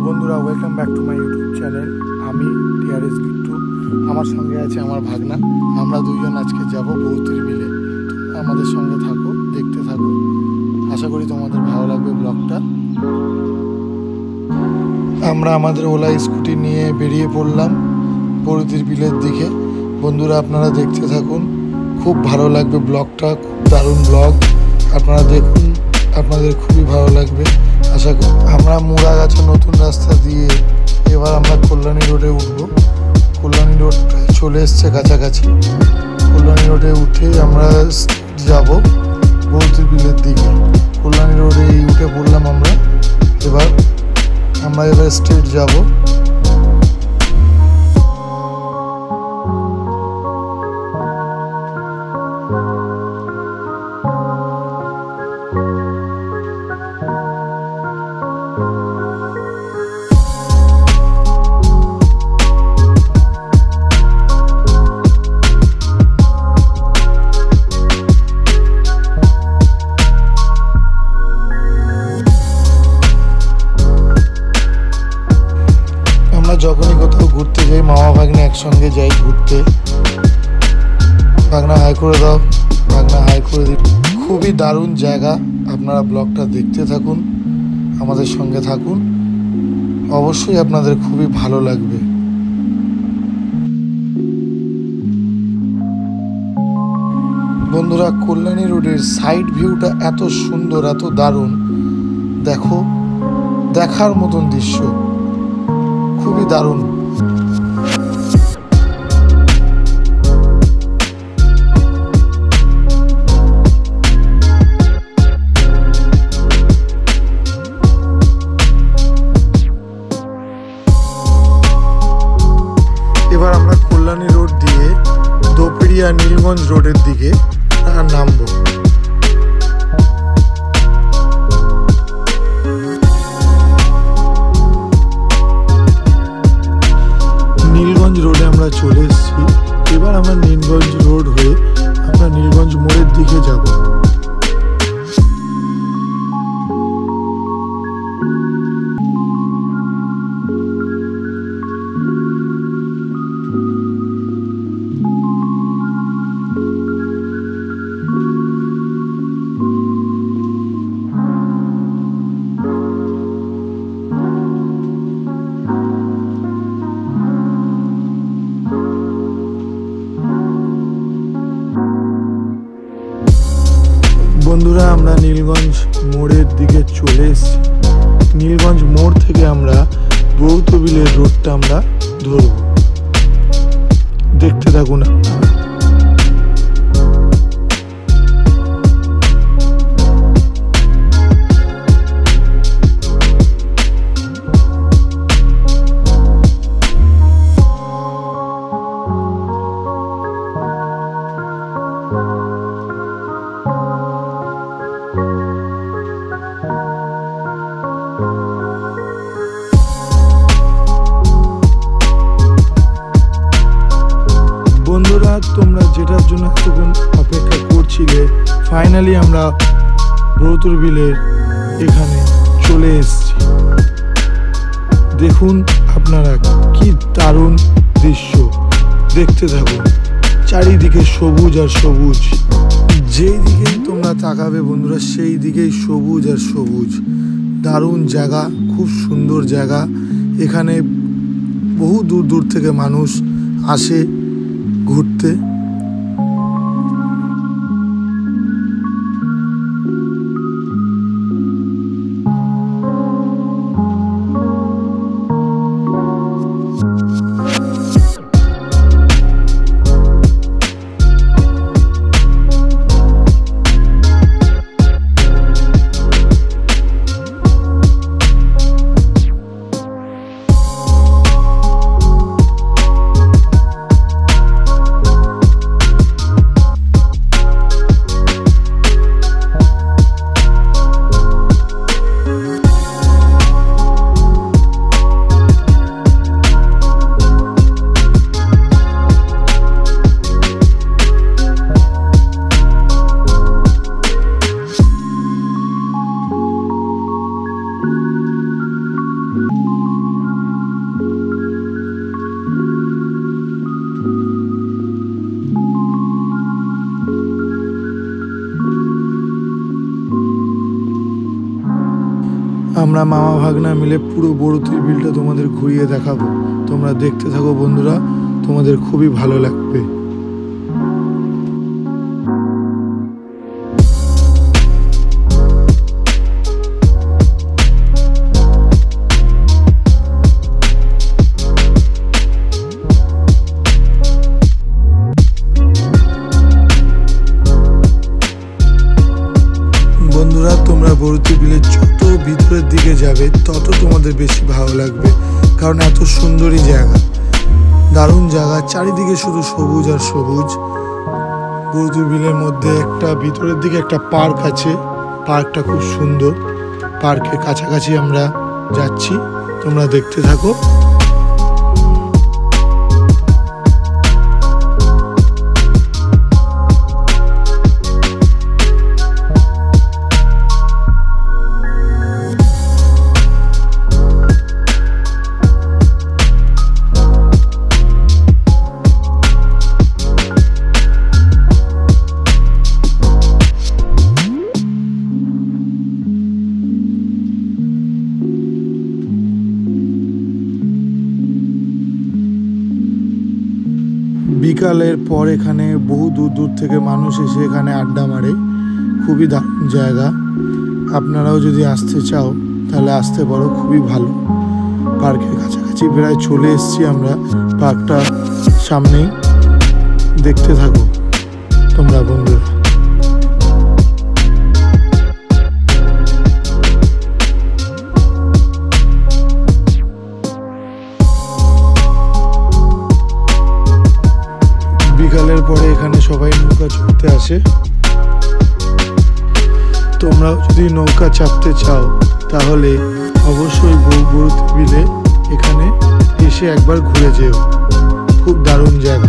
বন্ধুরা, welcome back to my YouTube channel. আমি TRS Bittu, আমার সঙ্গে আছে আমার ভাগনা। আমরা দুইজন আজকে যাব বৌতির বিলে। আমাদের সঙ্গে থাকো, দেখতে থাকো। আশা করি তোমাদের ভালো লাগবে ব্লগটা। আমরা আমাদের ওলা স্কুটি নিয়ে বেরিয়ে পড়লাম বৌতির বিলের দিকে। বন্ধুরা, আপনারা দেখতে থাকুন, খুব ভালো লাগবে ব্লগটা। খুব দারুণ ব্লগ, আপনারা দেখুন, আপনাদের খুবই ভালো লাগবে আশা করি। আমরা মুড়াগাছা নতুন রাস্তা দিয়ে এবার আমরা কল্যাণী রোডে উঠব। কল্যাণী রোড চলে এসছে কাছাকাছি। কল্যাণী রোডে উঠে আমরা যাব বৌতির বিলের দিকে। কল্যাণী রোডে উঠে পড়লাম আমরা। এবার স্ট্রেট যাব। যখনই কোথাও ঘুরতে যাই, মামা ভাগ্নে একসঙ্গে যাই ঘুরতে। ভাগনা হাই করে দাও, ভাগনা হাই করে দিই। খুবই দারুণ জায়গা, আপনারা ব্লগটা দেখতে থাকুন, আমাদের সঙ্গে থাকুন, অবশ্যই আপনাদের খুবই ভালো লাগবে। বন্ধুরা, কল্যাণী রোডের সাইড ভিউটা এত সুন্দর, এত দারুণ, দেখো, দেখার মতন দৃশ্য, খুবই দারুণ। এবার আমরা কল্যাণী রোড দিয়ে দোপড়িয়া নীলগঞ্জ রোডের দিকে নামবো। নীলগঞ্জ রোডে আমরা চলে এসেছি। এবার আমরা নীলগঞ্জ রোড হয়ে আমরা নীলগঞ্জ মোড়ের দিকে যাব। বন্ধুরা, আমরা নীলগঞ্জ মোড়ের দিকে চলে এসেছি। নীলগঞ্জ মোড় থেকে আমরা বৌতবিলের রোডটা আমরা ধরব, দেখতে থাকুন আপনারা। বন্ধুরা, তোমরা যেটার জন্য এতক্ষণ অপেক্ষা করছিলে, ফাইনালি আমরা বৌতির বিলের এখানে চলে এসেছি। দেখুন আপনারা, কি দারুণ দৃশ্য, দেখতে থাকুন। চারিদিকে সবুজ আর সবুজ, যেই দিকেই তোমরা তাকাবে বন্ধুরা, সেই দিকেই সবুজ আর সবুজ। দারুণ জায়গা, খুব সুন্দর জায়গা। এখানে বহু দূর দূর থেকে মানুষ আসে ঘুরতে। আমরা মামা ভাগনা মিলে পুরো বড়ুতির বিলটা তোমাদের ঘুরিয়ে দেখাবো। তোমরা দেখতে থাকো বন্ধুরা, তোমাদের খুবই ভালো লাগবে। বন্ধুরা, তোমরা বড়ুতি বিলের যত ভিতরের দিকে যাবে তত তোমাদের বেশি ভালো লাগবে, কারণ এত সুন্দরই জায়গা, দারুণ জায়গা, চারিদিকে শুধু সবুজ আর সবুজ। বড়ুতি বিলের মধ্যে একটা ভিতরের দিকে একটা পার্ক আছে, পার্কটা খুব সুন্দর। পার্কের কাছাকাছি আমরা যাচ্ছি, তোমরা দেখতে থাকো। বিকালের পর এখানে বহু দূর দূর থেকে মানুষ এসে এখানে আড্ডা মারে, খুবই দারুণ জায়গা। আপনারাও যদি আসতে চাও তাহলে আসতে পারো, খুবই ভালো। পার্কের কাছাকাছি প্রায় চলে এসেছি আমরা, পার্কটা সামনেই, দেখতে থাকো তোমরা বন্ধুরা। বিকালের পরে এখানে সবাই নৌকা চড়তে আসে। তোমরাও যদি নৌকা চাপতে চাও তাহলে অবশ্যই বড়ুতি বিলে এখানে এসে একবার ঘুরে যেও, খুব দারুণ জায়গা।